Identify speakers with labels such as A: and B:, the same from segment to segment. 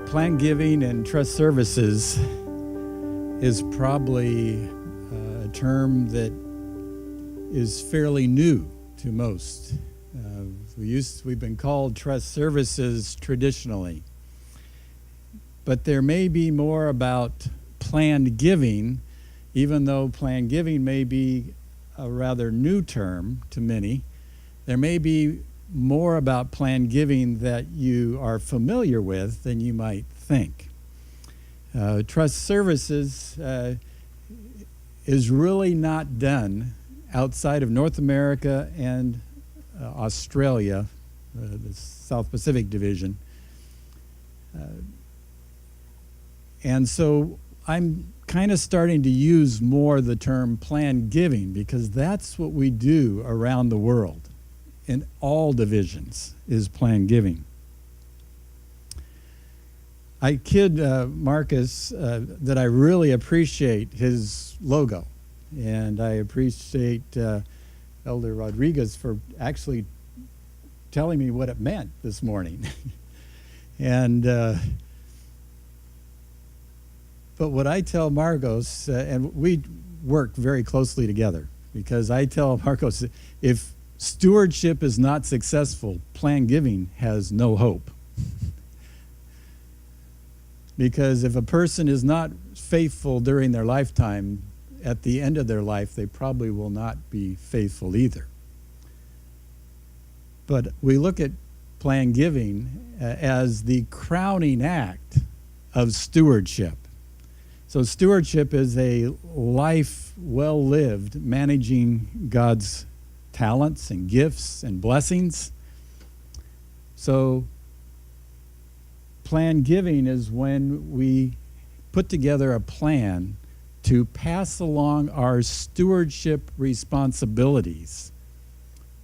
A: Plan giving and trust services is probably a term that is fairly new to most. We've been called trust services traditionally, but there may be more about planned giving, even though planned giving may be a rather new term to many. There may be more about planned giving that you are familiar with than you might think. Trust services is really not done outside of North America and Australia, the South Pacific Division. And so I'm kind of starting to use more the term planned giving because that's what we do around the world in all divisions is planned giving. I kid Marcus that I really appreciate his logo, and I appreciate Elder Rodriguez for actually telling me what it meant this morning. And but what I tell Marcos, and we work very closely together, because I tell Marcos, if stewardship is not successful, planned giving has no hope. Because if a person is not faithful during their lifetime, at the end of their life, they probably will not be faithful either. But we look at planned giving as the crowning act of stewardship. So stewardship is a life well lived, managing God's talents and gifts and blessings. So planned giving is when we put together a plan to pass along our stewardship responsibilities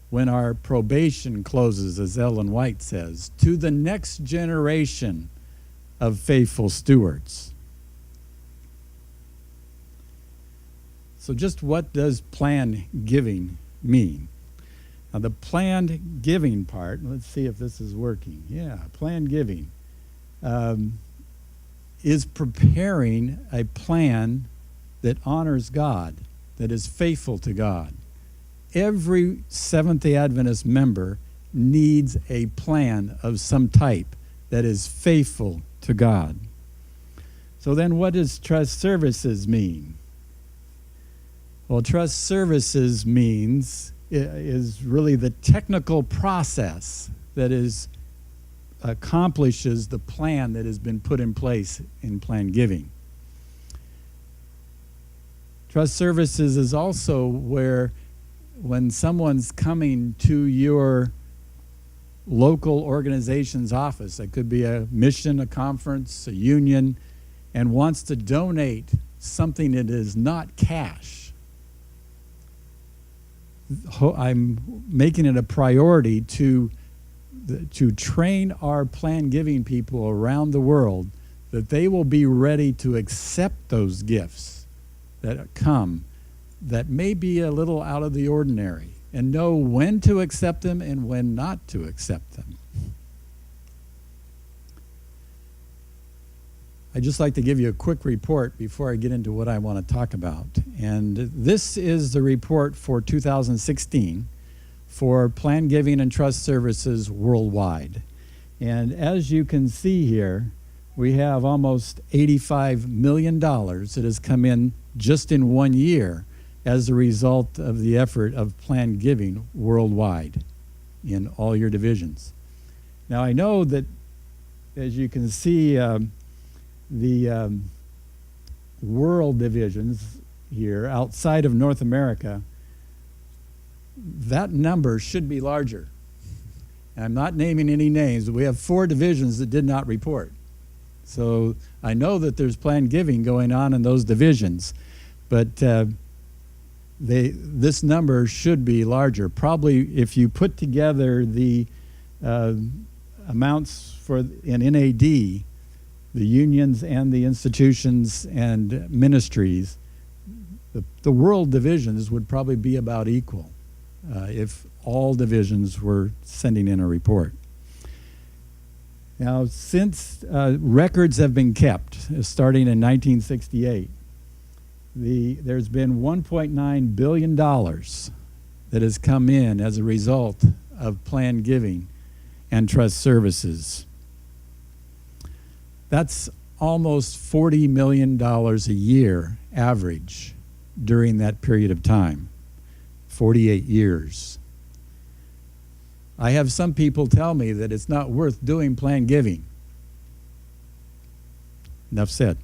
A: when our probation closes, as Ellen White says, to the next generation of faithful stewards. So just what does planned giving mean? Now the planned giving part, let's see if this is working. Yeah, planned giving is preparing a plan that honors God, that is faithful to God. Every Seventh-day Adventist member needs a plan of some type that is faithful to God. So then what does trust services mean? Well, trust services is really the technical process that accomplishes the plan that has been put in place in planned giving. Trust services is also where when someone's coming to your local organization's office, it could be a mission, a conference, a union, and wants to donate something that is not cash. I'm making it a priority to train our planned giving people around the world that they will be ready to accept those gifts that come that may be a little out of the ordinary, and know when to accept them and when not to accept them. I'd just like to give you a quick report before I get into what I want to talk about. And this is the report for 2016 for planned giving and trust services worldwide. And as you can see here, we have almost $85 million that has come in just in 1 year as a result of the effort of planned giving worldwide in all your divisions. Now I know that, as you can see, the world divisions here outside of North America, that number should be larger. And I'm not naming any names, but we have 4 divisions that did not report. So I know that there's planned giving going on in those divisions, but this number should be larger. Probably if you put together the amounts in NAD, the unions and the institutions and ministries, the world divisions would probably be about equal if all divisions were sending in a report. Now, since records have been kept, starting in 1968, there's been $1.9 billion that has come in as a result of planned giving and trust services. That's almost $40 million a year average during that period of time, 48 years. I have some people tell me that it's not worth doing planned giving. Enough said.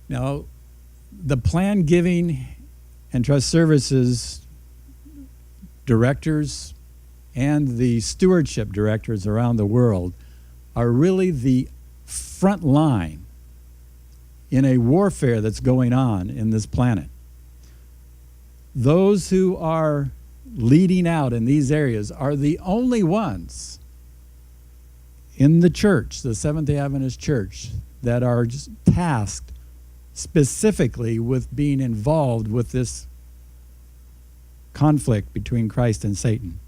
A: Now, the planned giving and trust services directors and the stewardship directors around the world are really the front line in a warfare that's going on in this planet. Those who are leading out in these areas are the only ones in the church, the Seventh-day Adventist Church, that are just tasked specifically with being involved with this conflict between Christ and Satan.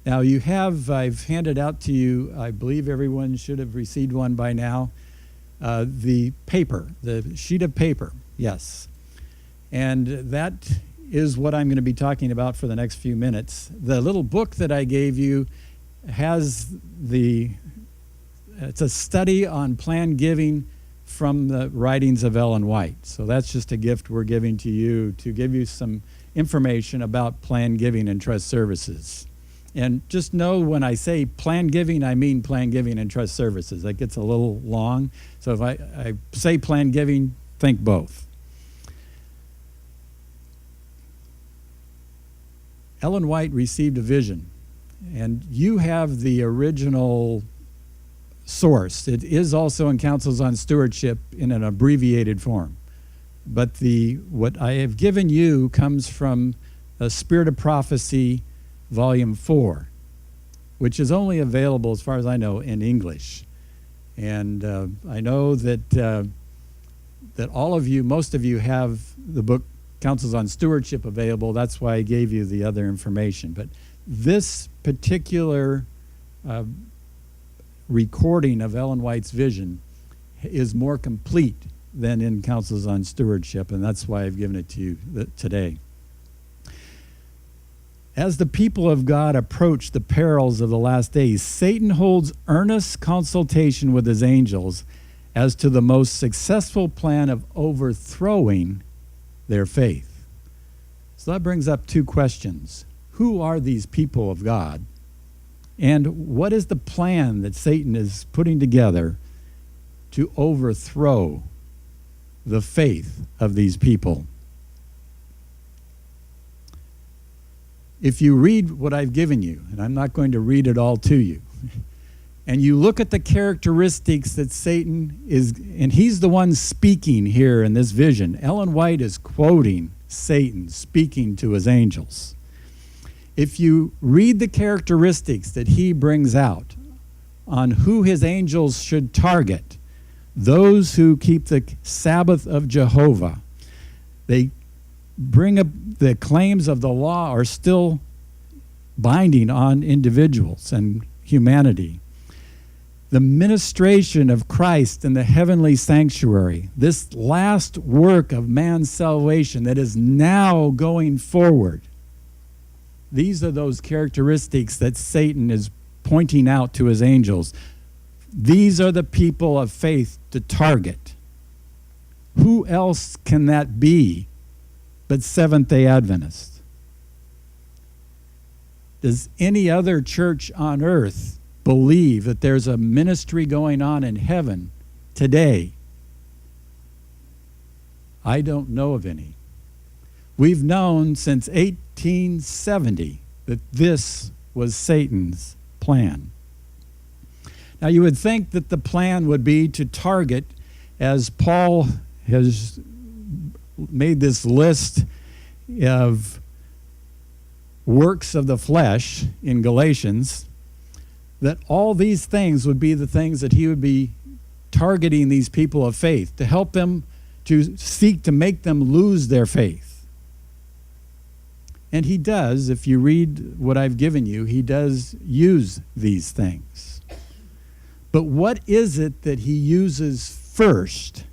A: Now I've handed out to you, I believe everyone should have received one by now, the paper, the sheet of paper, yes. And that is what I'm going to be talking about for the next few minutes. The little book that I gave you has it's a study on planned giving from the writings of Ellen White. So that's just a gift we're giving to you to give you some information about planned giving and trust services. And just know when I say planned giving, I mean planned giving and trust services. That gets a little long. So if I say planned giving, think both. Ellen White received a vision, and you have the original source. It is also in Counsels on Stewardship in an abbreviated form. But what I have given you comes from a Spirit of Prophecy, Volume 4, which is only available, as far as I know, in English. And I know that all of you, most of you, have the book Counsels on Stewardship available. That's why I gave you the other information. But this particular recording of Ellen White's vision is more complete than in Counsels on Stewardship, and that's why I've given it to you today. As the people of God approach the perils of the last days, Satan holds earnest consultation with his angels as to the most successful plan of overthrowing their faith. So that brings up two questions. Who are these people of God? And what is the plan that Satan is putting together to overthrow the faith of these people? If you read what I've given you, and I'm not going to read it all to you, and you look at the characteristics that Satan is, and he's the one speaking here in this vision. Ellen White is quoting Satan speaking to his angels. If you read the characteristics that he brings out on who his angels should target, those who keep the Sabbath of Jehovah, they bring up the claims of the law are still binding on individuals and humanity. The ministration of Christ in the heavenly sanctuary, this last work of man's salvation that is now going forward. These are those characteristics that Satan is pointing out to his angels. These are the people of faith to target. Who else can that be but Seventh-day Adventists? Does any other church on earth believe that there's a ministry going on in heaven today? I don't know of any. We've known since 1870 that this was Satan's plan. Now you would think that the plan would be to target, as Paul has made this list of works of the flesh in Galatians, that all these things would be the things that he would be targeting these people of faith, to help them, to seek to make them lose their faith. And he does, if you read what I've given you, he does use these things. But what is it that he uses first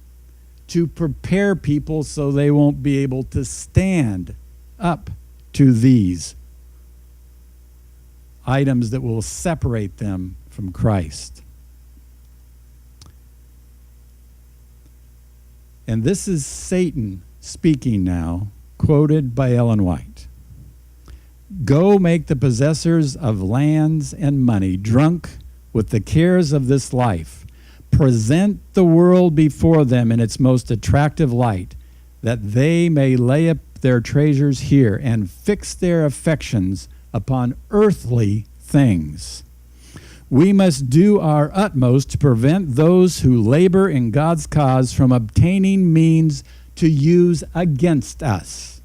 A: to prepare people so they won't be able to stand up to these items that will separate them from Christ? And this is Satan speaking now, quoted by Ellen White. Go make the possessors of lands and money drunk with the cares of this life. Present the world before them in its most attractive light, that they may lay up their treasures here and fix their affections upon earthly things. We must do our utmost to prevent those who labor in God's cause from obtaining means to use against us.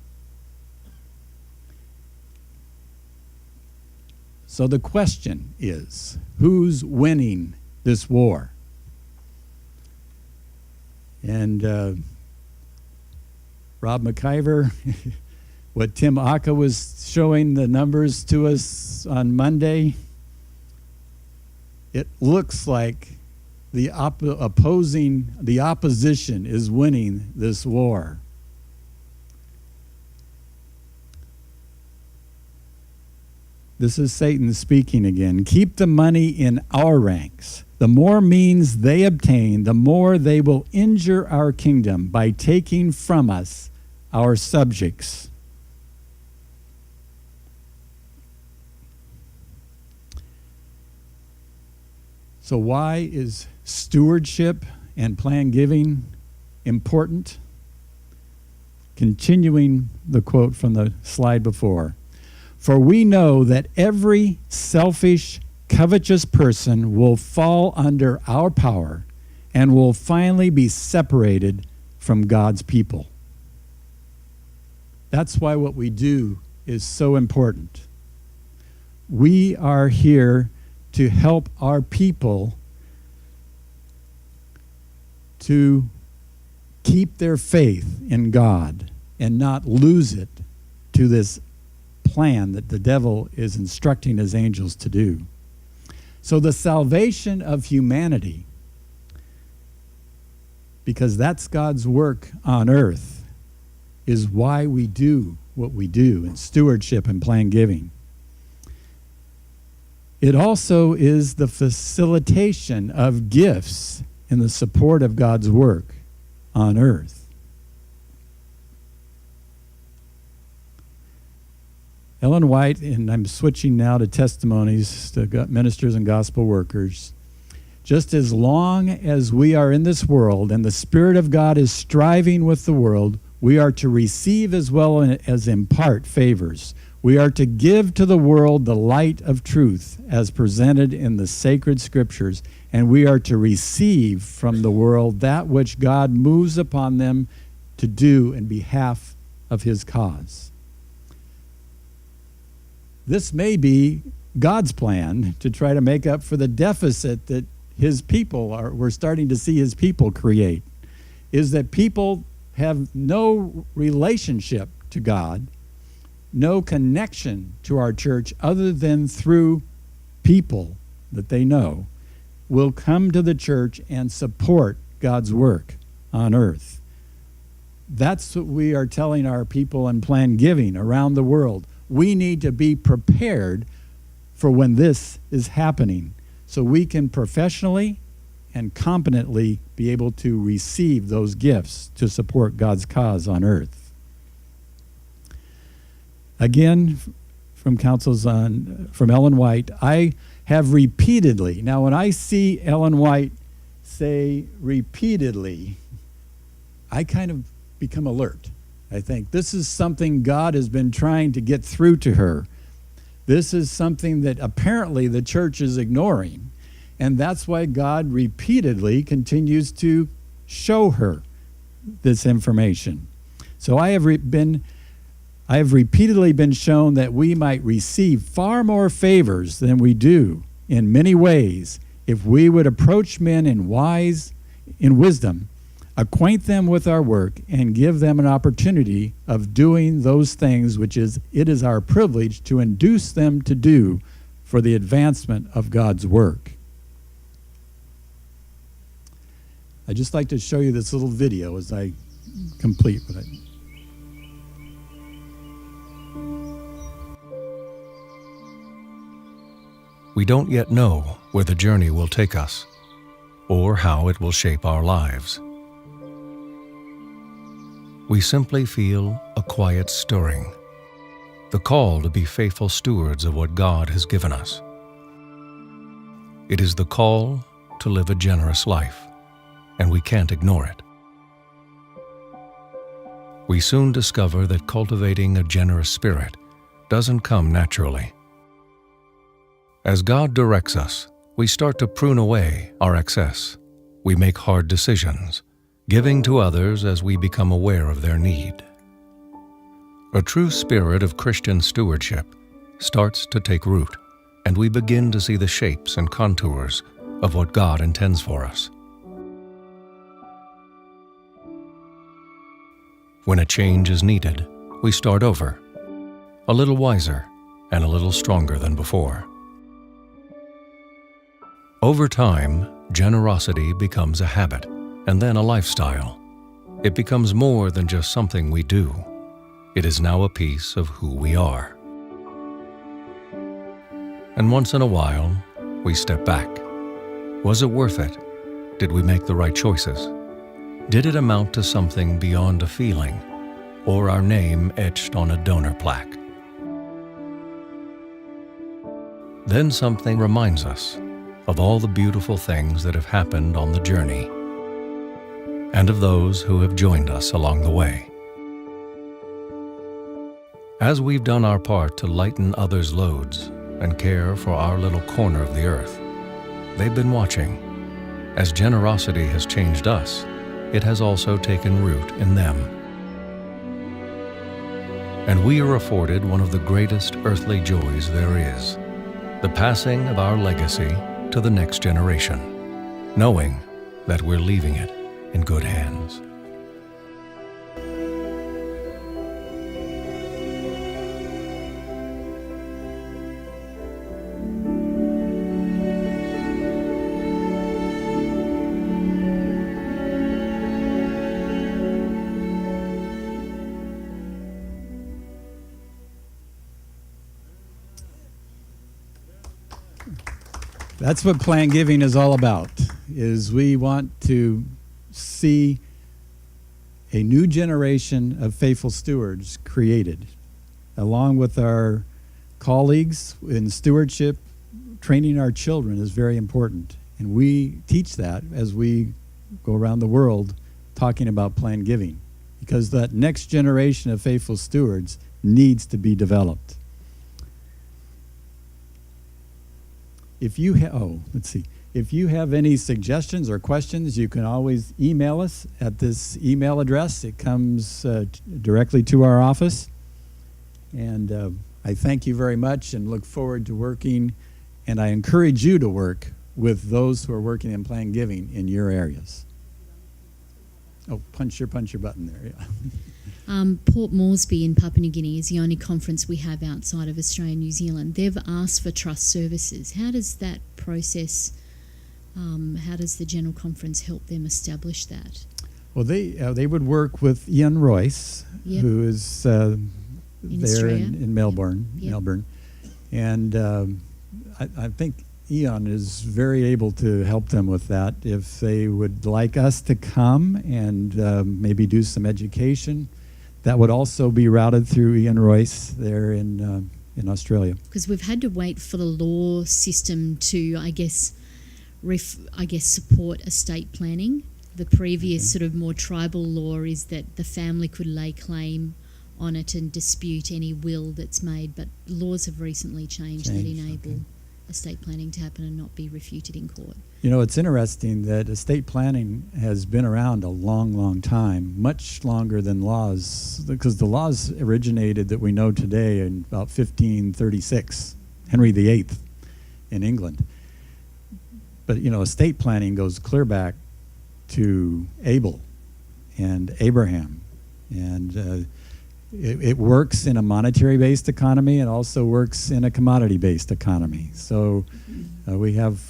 A: So the question is, who's winning this war? And Rob McIver, what Tim Aka was showing the numbers to us on Monday, it looks like the opposition is winning this war. This is Satan speaking again. Keep the money in our ranks. The more means they obtain, the more they will injure our kingdom by taking from us our subjects. So why is stewardship and plan giving important? Continuing the quote from the slide before. For we know that every selfish, covetous person will fall under our power and will finally be separated from God's people. That's why what we do is so important. We are here to help our people to keep their faith in God and not lose it to this plan that the devil is instructing his angels to do. So the salvation of humanity, because that's God's work on earth, is why we do what we do in stewardship and plan giving. It also is the facilitation of gifts in the support of God's work on earth. Ellen White, and I'm switching now to testimonies to ministers and gospel workers. Just as long as we are in this world and the Spirit of God is striving with the world, we are to receive as well as impart favors. We are to give to the world the light of truth as presented in the sacred scriptures, and we are to receive from the world that which God moves upon them to do in behalf of his cause. This may be God's plan to try to make up for the deficit that his people we're starting to see his people create, is that people have no relationship to God, no connection to our church other than through people that they know will come to the church and support God's work on earth. That's what we are telling our people in plan giving around the world. We need to be prepared for when this is happening so we can professionally and competently be able to receive those gifts to support God's cause on earth. Again, from from Ellen White, I have repeatedly, now when I see Ellen White say repeatedly, I kind of become alert. I think this is something God has been trying to get through to her. This is something that apparently the church is ignoring, and that's why God repeatedly continues to show her this information. So I have repeatedly been shown that we might receive far more favors than we do in many ways if we would approach men in wisdom, acquaint them with our work, and give them an opportunity of doing those things which it is our privilege to induce them to do for the advancement of God's work. I'd just like to show you this little video as I complete what I...
B: We don't yet know where the journey will take us, or how it will shape our lives. We simply feel a quiet stirring, the call to be faithful stewards of what God has given us. It is the call to live a generous life, and we can't ignore it. We soon discover that cultivating a generous spirit doesn't come naturally. As God directs us, we start to prune away our excess. We make hard decisions, giving to others as we become aware of their need. A true spirit of Christian stewardship starts to take root, and we begin to see the shapes and contours of what God intends for us. When a change is needed, we start over, a little wiser and a little stronger than before. Over time, generosity becomes a habit and then a lifestyle. It becomes more than just something we do. It is now a piece of who we are. And once in a while, we step back. Was it worth it? Did we make the right choices? Did it amount to something beyond a feeling, or our name etched on a donor plaque? Then something reminds us of all the beautiful things that have happened on the journey, and of those who have joined us along the way. As we've done our part to lighten others' loads and care for our little corner of the earth, they've been watching. As generosity has changed us, it has also taken root in them. And we are afforded one of the greatest earthly joys there is, the passing of our legacy to the next generation, knowing that we're leaving it in good hands.
A: That's what planned giving is all about, is we want to see a new generation of faithful stewards created. Along with our colleagues in stewardship, training our children is very important. And we teach that as we go around the world talking about planned giving, because that next generation of faithful stewards needs to be developed. If you if you have any suggestions or questions, you can always email us at this email address. It comes directly to our office. And I thank you very much and look forward to working, and I encourage you to work with those who are working in planned giving in your areas. Oh, punch your button there, yeah.
C: Port Moresby in Papua New Guinea is the only conference we have outside of Australia and New Zealand. They've asked for trust services. How does that process, how does the General Conference help them establish that?
A: Well, they would work with Ian Royce,
C: Yep.
A: who is there in Melbourne.
C: Yep.
A: Melbourne. And I think Ian is very able to help them with that. If they would like us to come and maybe do some education, that would also be routed through Ian Royce there in Australia.
C: Because we've had to wait for the law system to, I guess, support estate planning. The previous sort of more tribal law is that the family could lay claim on it and dispute any will that's made, but laws have recently changed that enable estate planning to happen and not be refuted in court.
A: You know, it's interesting that estate planning has been around a long, long time, much longer than laws, because the laws originated that we know today in about 1536, Henry VIII in England. But, you know, estate planning goes clear back to Abel and Abraham. And it works in a monetary-based economy. It also works in a commodity-based economy. So we have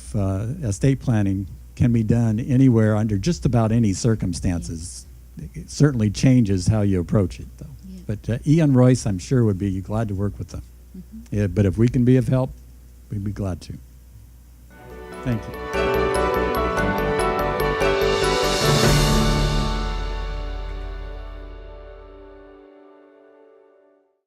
A: estate planning can be done anywhere under just about any circumstances. It certainly changes how you approach it, though.
C: Yeah.
A: But Ian Royce, I'm sure, would be glad to work with them. Yeah, but if we can be of help, we'd be glad to. Thank you.